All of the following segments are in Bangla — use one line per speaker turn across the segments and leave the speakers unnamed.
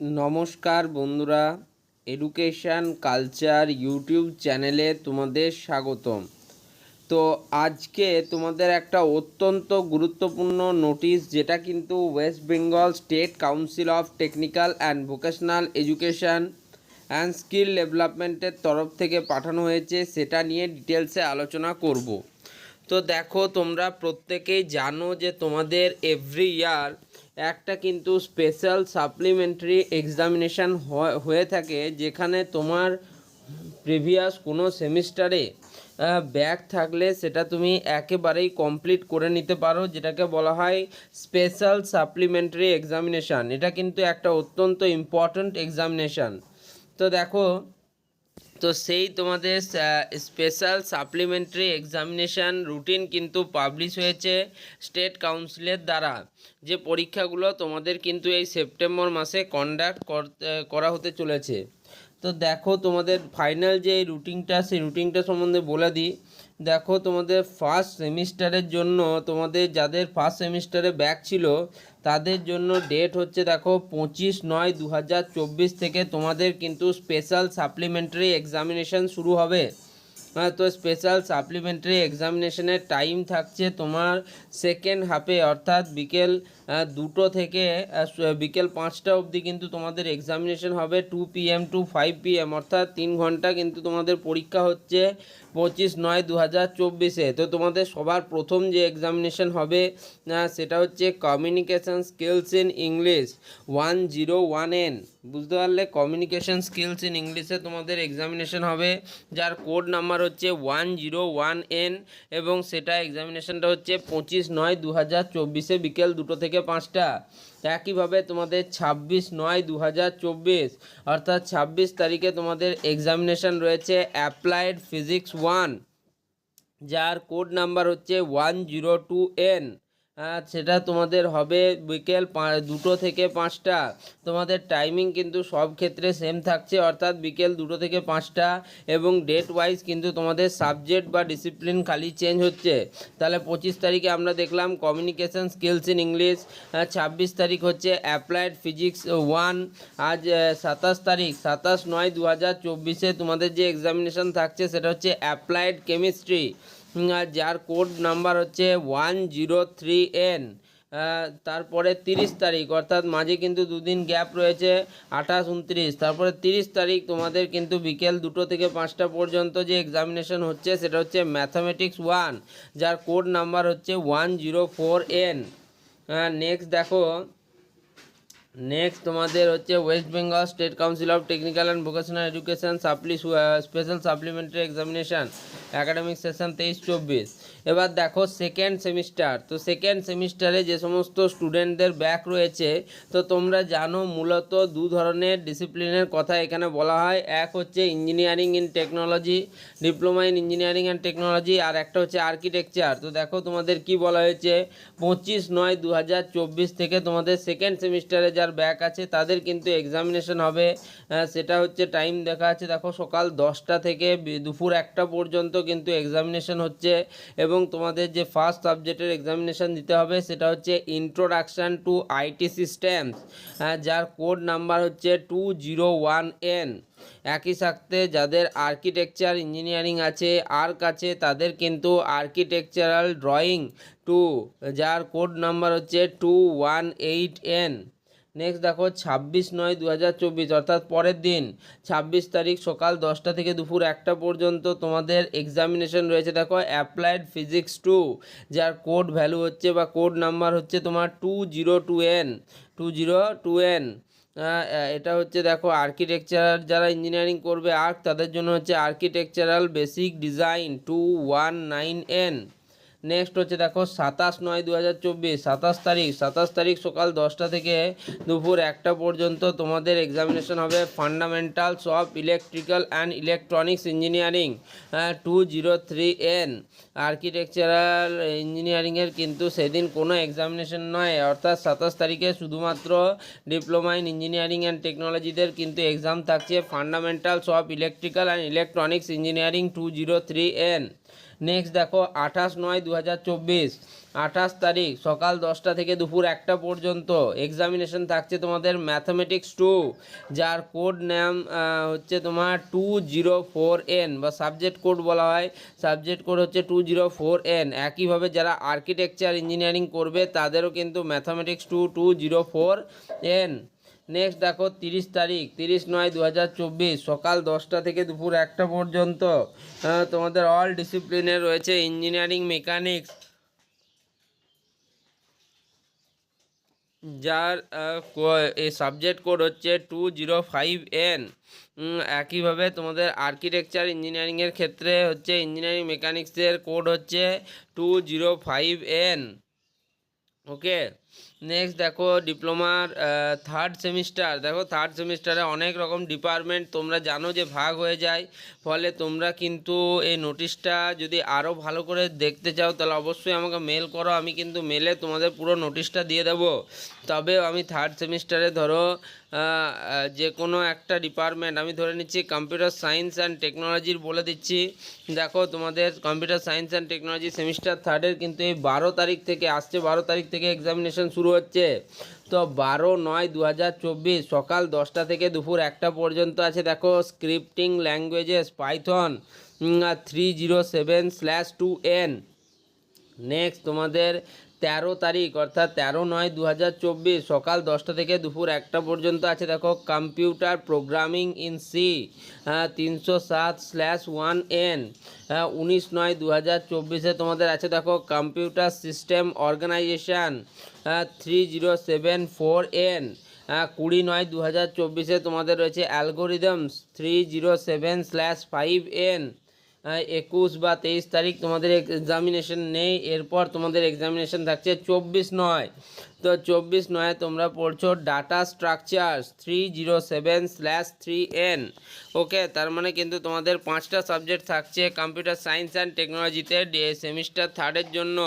নমস্কার বন্ধুরা, এডুকেশন কালচার ইউটিউব চ্যানেলে তোমাদের স্বাগতম। তো আজকে তোমাদের একটা অত্যন্ত গুরুত্বপূর্ণ নোটিশ, যেটা কিন্তু West Bengal state council of technical and vocational education and skill ডেভেলপমেন্টের তরফ থেকে পাঠানো হয়েছে, সেটা নিয়ে ডিটেলসে আলোচনা করব। তো দেখো, তোমরা প্রত্যেকেই জানো যে তোমাদের এভরি ইয়ার একটা কিন্তু স্পেশাল সাপ্লিমেন্টারি এক্সামিনেশান হয়ে থাকে, যেখানে তোমার প্রিভিয়াস কোনো সেমিস্টারে ব্যাক থাকলে সেটা তুমি একেবারেই কমপ্লিট করে নিতে পারো, যেটাকে বলা হয় স্পেশাল সাপ্লিমেন্টারি এক্সামিনেশান। এটা কিন্তু একটা অত্যন্ত ইম্পর্ট্যান্ট এক্সামিনেশান। তো দেখো, তো সেই তোমাদের স্পেশাল সাপ্লিমেন্টারি এক্সামিনেশান রুটিন কিন্তু পাবলিশ হয়েছে স্টেট কাউন্সিলের দ্বারা। যে পরীক্ষাগুলো তোমাদের কিন্তু এই সেপ্টেম্বর মাসে কন্ডাক্ট করা হতে চলেছে। তো দেখো, তোমাদের ফাইনাল যে রুটিনটা, সেই রুটিনটা সম্বন্ধে বলে দিই। দেখো, তোমাদের ফার্স্ট সেমিস্টারের জন্য, তোমাদের যাদের ফার্স্ট সেমিস্টারে ব্যাক ছিল তাদের জন্য ডেট হচ্ছে, দেখো, 25/9/2024 থেকে তোমাদের কিন্তু স্পেশাল সাপ্লিমেন্টারি এক্সামিনেশান শুরু হবে। তো স্পেশাল সাপ্লিমেন্টারি এক্সামিনেশনের টাইম থাকছে তোমার সেকেন্ড হাফে, অর্থাৎ বিকেল 2টো থেকে বিকেল 5টা অবধি কিন্তু তোমাদের এক্সামিনেশন হবে। 2 PM to 5 PM, অর্থাৎ 3 ঘন্টা কিন্তু তোমাদের পরীক্ষা হচ্ছে 25/9/2024-এ। তো তোমাদের সবার প্রথম যে এক্সামিনেশন হবে সেটা হচ্ছে communication skills in English 101N। বুঝতে পারলে, কমিউনিকেশন স্কিলস ইন ইংলিশে তোমাদের এক্সামিনেশন হবে, যার কোড নাম্বার হচ্ছে 101N, এবং সেটা এক্সামিনেশনটা হচ্ছে 25/9/2024-এ বিকেল 2টো থেকে 5টা। একইভাবে তোমাদের 26/9/2024, অর্থাৎ 26 তারিখে তোমাদের এক্সামিনেশন রয়েছে অ্যাপ্লাইড ফিজিক্স 1, যার কোড নাম্বার হচ্ছে 102N। সেটা তোমাদের হবে বিকেল 2টো থেকে 5টা। তোমাদের টাইমিং কিন্তু সব ক্ষেত্রে সেম থাকছে, অর্থাৎ বিকেল 2টো থেকে 5টা, এবং ডেট ওয়াইজ কিন্তু তোমাদের সাবজেক্ট বা ডিসিপ্লিন খালি চেঞ্জ হচ্ছে। তাহলে 25 তারিখে আমরা দেখলাম কমিউনিকেশন স্কিলস ইন ইংলিশ, 26 তারিখ হচ্ছে অ্যাপ্লাইড ফিজিক্স 1, আজ 27 তারিখ, 27/9/2024-এ তোমাদের যে এক্সামিনেশন থাকছে সেটা হচ্ছে অ্যাপ্লাইড কেমিস্ট্রি, যার কোড নাম্বার হচ্ছে 103N। তারপরে 30 তারিখ, অর্থাৎ মাঝে কিন্তু দুদিন গ্যাপ রয়েছে, 28-29। তারপরে 30 তারিখ তোমাদের কিন্তু বিকেল 2টো থেকে 5টা পর্যন্ত যে এক্সামিনেশন হচ্ছে সেটা হচ্ছে ম্যাথামেটিক্স 1, যার কোড নাম্বার হচ্ছে 104N। নেক্সট দেখো, নেক্সট তোমাদের হচ্ছে West Bengal state council of technical and vocational education special supplementary examination academic session 23-24। এবার দেখো সেকেন্ড সেমিস্টার। তো সেকেন্ড সেমিস্টারে যে সমস্ত স্টুডেন্টদের ব্যাক রয়েছে, তো তোমরা জানো মূলত দু ধরনের ডিসিপ্লিনের কথা এখানে বলা হয়। এক হচ্ছে engineering in technology, diploma in engineering and technology, আর একটা হচ্ছে আর্কিটেকচার। তো দেখো তোমাদের কি বলা হয়েছে, 25/9/2024 থেকে তোমাদের সেকেন্ড সেমিস্টারে যার ব্যাক আছে তাদের কিন্তু এক্সামিনেশন হবে। সেটা হচ্ছে টাইম দেখা আছে, দেখো, সকাল 10টা থেকে দুপুর 1টা পর্যন্ত কিন্তু এক্সামিনেশন হচ্ছে। এবং তোমাদের যে ফার্স্ট সাবজেক্টের এক্সামিনেশন দিতে হবে সেটা হচ্ছে ইন্ট্রোডাকশান টু আইটি সিস্টেমস, যার কোড নাম্বার হচ্ছে 201N। একই সাথে যাদের আর্কিটেকচার ইঞ্জিনিয়ারিং আছে, আর্ক আছে, তাদের কিন্তু আর্কিটেকচারাল ড্রয়িং 2, যার কোড নাম্বার হচ্ছে 218N। নেক্সট দেখো 26/9/2024, অর্থাৎ পরের দিন 26 তারিখ সকাল 10টা থেকে দুপুর 1টা পর্যন্ত তোমাদের এক্সামিনেশন রয়েছে। দেখো অ্যাপ্লাইড ফিজিক্স 2, যার কোড ভ্যালু হচ্ছে বা কোড নাম্বার হচ্ছে তোমার 202N। এটা হচ্ছে, দেখো, আর্কিটেকচার যারা ইঞ্জিনিয়ারিং করবে আর্ক, তাদের জন্য হচ্ছে architectural basic design 219N। Next হচ্ছে, দেখো, 27/9/2024, 27 তারিখ সকাল 10টা থেকে দুপুর 1টা পর্যন্ত তোমাদের এক্সামিনেশন হবে fundamentals of electrical and electronics engineering 203N। Architectural ইঞ্জিনিয়ারিংয়ের কিন্তু সেদিন কোনো এক্সামিনেশন নয়, অর্থাৎ 27 তারিখে শুধুমাত্র ডিপ্লোমা ইন ইঞ্জিনিয়ারিং অ্যান্ড টেকনোলজিদের কিন্তু এক্সাম থাকছে fundamentals of electrical and electronics engineering 203N। Next দেখো 28/9/2024, 28 তারিখ সকাল 10টা থেকে দুপুর 1টা পর্যন্ত এক্সামিনেশন থাকছে তোমাদের ম্যাথামেটিক্স 2, যার কোড নাম হচ্ছে তোমার 204N বা সাবজেক্ট কোড বলা হয়। সাবজেক্ট কোড হচ্ছে 204N। একইভাবে যারা আর্কিটেকচার ইঞ্জিনিয়ারিং করবে তাদেরও কিন্তু ম্যাথামেটিক্স 204N। নেক্সট দেখো 30 তারিখ, 30/9/2024, সকাল 10টা থেকে দুপুর 1টা পর্যন্ত তোমাদের অল ডিসিপ্লিনে রয়েছে ইঞ্জিনিয়ারিং মেকানিক্স, যার এই সাবজেক্ট কোড হচ্ছে 205N। একইভাবে তোমাদের আর্কিটেকচার ইঞ্জিনিয়ারিংয়ের ক্ষেত্রে হচ্ছে ইঞ্জিনিয়ারিং মেকানিক্সের কোড হচ্ছে 205N। ওকে, নেক্সট দেখো ডিপ্লোমার থার্ড সেমিস্টার। দেখো থার্ড সেমিস্টারে অনেক রকম ডিপার্টমেন্ট তোমরা জানো যে ভাগ হয়ে যায়, ফলে তোমরা কিন্তু এই নোটিশটা যদি আরও ভালো করে দেখতে চাও তাহলে অবশ্যই আমাকে মেল করো, আমি কিন্তু মেলে তোমাদের পুরো নোটিশটা দিয়ে দেবো। তবে আমি থার্ড সেমিস্টারে ধরো যে কোনো একটা ডিপার্টমেন্ট আমি ধরে নিচ্ছি কম্পিউটার সায়েন্স অ্যান্ড টেকনোলজির বলে দিচ্ছি। দেখো তোমাদের computer science and technology semester থার্ডের কিন্তু এই 12 তারিখ থেকে আসছে, 12 তারিখ থেকে এক্সামিনেশন শুরু হচ্ছে। তো 12/9/2024 সকাল 10টা থেকে দুপুর 1টা পর্যন্ত আছে। দেখো scripting languages Python 307/2N। Next তোমাদের 13 তারিখ অর্থাৎ 13/9/2024 সকাল 10টা থেকে দুপুর 1টা পর্যন্ত আছে। দেখো computer programming in C 307/1N। 19/9/2024 তোমাদের আছে দেখো কম্পিউটার সিস্টেম অর্গানাইজেশান 3074N। 20/9/2024 তোমাদের রয়েছে অ্যালগোরিদমস 307/5N। 21 বা 23 তারিখ তোমাদের এক্সামিনেশন নেই, এরপর তোমাদের এক্সামিনেশন থাকছে 24/9। তো 24/9 তোমরা পড়ছো ডাটা স্ট্রাকচার্স 307/3N। ওকে, তার মানে কিন্তু তোমাদের 5টা সাবজেক্ট থাকছে কম্পিউটার সায়েন্স অ্যান্ড টেকনোলজিতে সেমিস্টার থার্ডের জন্য।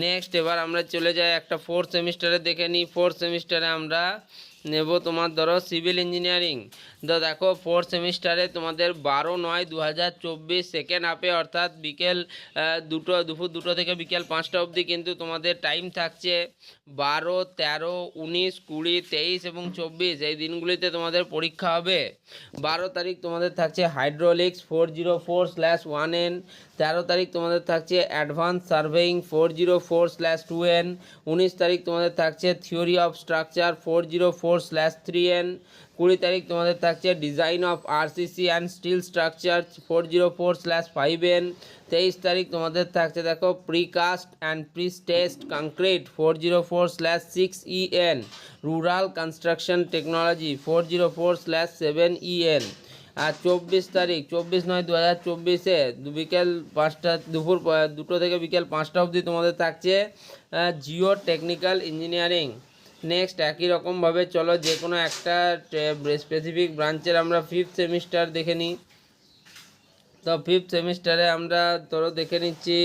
নেক্সট এবার আমরা চলে যাই একটা ফোর্থ সেমিস্টারে দেখে নিই। ফোর্থ সেমিস্টারে আমরা নেব তোমার ধরো সিভিল ইঞ্জিনিয়ারিং। তো দেখো ফোর্থ সেমিস্টারে তোমাদের 12/9/2024 সেকেন্ড হাফে অর্থাৎ বিকেল দুপুর 2টো থেকে বিকেল 5টা অবধি কিন্তু তোমাদের টাইম থাকছে। 12, 13, 19, 20, 23 এবং 24 এই দিনগুলিতে তোমাদের পরীক্ষা হবে। 12 তারিখ তোমাদের থাকছে হাইড্রোলিক্স 404/1N। 13 তারিখ তোমাদের থাকছে অ্যাডভান্স সার্ভেইং 404/2N। 19 তারিখ তোমাদের থাকছে থিওরি অফ স্ট্রাকচার 404/3N। 20 তারিখ তোমাদের থাকছে design of RCC and steel structure 404/5N। 23 তারিখ তোমাদের থাকছে দেখো precast and prestressed concrete 404/6EN। Rural construction technology 404/7EN। আর 24 তারিখ 24/9/2024 বিকেল 5টা দুপুর 2টো থেকে বিকেল 5টা অবধি তোমাদের থাকছে জিও টেকনিক্যাল ইঞ্জিনিয়ারিং। নেক্সট একই রকমভাবে চলো যে কোনো একটা স্পেসিফিক ব্রাঞ্চের আমরা ফিফথ সেমিস্টার দেখে নিই। তো ফিফথ সেমিস্টারে আমরা ধরো দেখে নিচ্ছি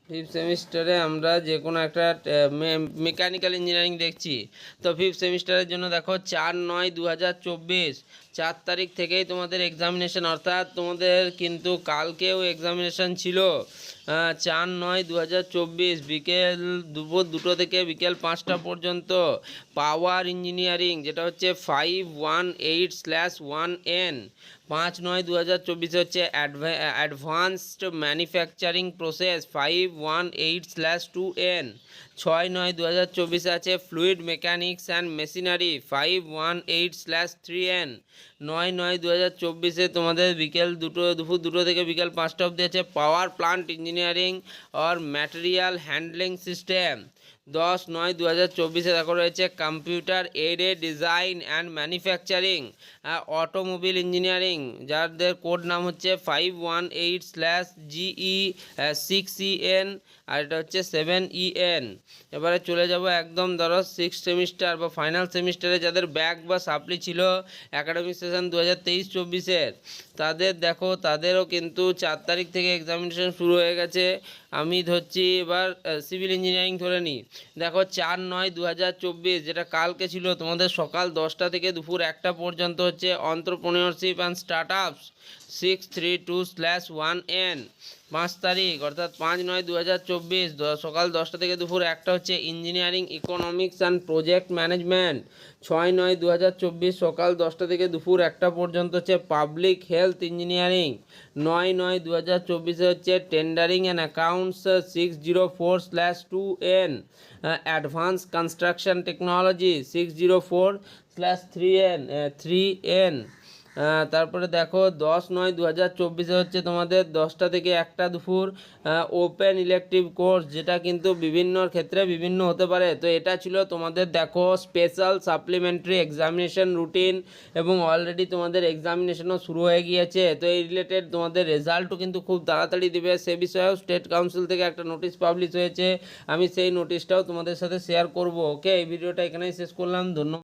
ফিফথ সেমিস্টারে আমরা যে কোনো একটা মেকানিক্যাল ইঞ্জিনিয়ারিং দেখছি। তো ফিফথ সেমিস্টারের জন্য দেখো 4/9/2024 4 তারিখ থেকেই তোমাদের এক্সামিনেশন, অর্থাৎ তোমাদের কিন্তু কালকেও এক্সামিনেশন ছিল। 4/9/2024 বিকেল দুপুর 2টো থেকে বিকেল 5টা পর্যন্ত পাওয়ার ইঞ্জিনিয়ারিং, যেটা হচ্ছে 518/1N। 5/9/2024 হচ্ছে অ্যাডভান্সড ম্যানুফ্যাকচারিং প্রসেস 518/2N। 6/9/2024 আছে fluid mechanics and machinery 518/3N। 9/9/2024 তোমাদের দুপুর 2টো থেকে বিকেল 5টা অবধি আছে power plant engineering or material handling system. 10/9/2024 দেখো রয়েছে computer aided design and manufacturing automobile engineering, যাদের কোড নাম হচ্ছে 518/GE6EN আর এটা হচ্ছে 7EN। এবারে চলে যাব একদম ধরো সিক্স সেমিস্টার বা ফাইনাল সেমিস্টারে যাদের ব্যাক বা সাপ্লি ছিল একাডেমিক সেশন 2023-24-এর, তাদের দেখো তাদেরও কিন্তু 4 তারিখ থেকে এক্সামিনেশন শুরু হয়ে গেছে। আমি ধরছি এবার সিভিল ইঞ্জিনিয়ারিং ধরে নিই। দেখো 4/9/2024 যেটা কালকে ছিল তোমাদের সকাল 10টা থেকে দুপুর 1টা পর্যন্ত হচ্ছে অন্ত্রপ্রেনিয়রশিপ অ্যান্ড স্টার্ট আপস 632/1N। 5 তারিখ অর্থাৎ 5/9/2024 সকাল 10টা থেকে দুপুর 1টা হচ্ছে engineering economics and project management. 6/9/2024 সকাল 10টা থেকে দুপুর 1টা পর্যন্ত হচ্ছে পাবলিক হেলথ ইঞ্জিনিয়ারিং। 9/9/2024 হচ্ছে tendering and accounts. 604/2N advance construction technology. 604/3N। তারপরে দেখো 10/9/2024 হচ্ছে তোমাদের 10টা থেকে 1টা দুপুর ওপেন ইলেকটিভ কোর্স, যেটা কিন্তু বিভিন্ন ক্ষেত্রে বিভিন্ন হতে পারে। তো এটা ছিল তোমাদের দেখো স্পেশাল সাপ্লিমেন্টারি এক্সামিনেশন রুটিন, এবং অলরেডি তোমাদের এক্সামিনেশনও শুরু হয়ে গিয়েছে। তো এই রিলেটেড তোমাদের রেজাল্টও কিন্তু খুব তাড়াতাড়ি দিবে। সে বিষয়েও স্টেট কাউন্সিল থেকে একটা নোটিশ পাবলিশ হয়েছে, আমি সেই নোটিশটাও তোমাদের সাথে শেয়ার করব। ওকে, এই ভিডিওটা এখানেই শেষ করলাম। ধন্যবাদ।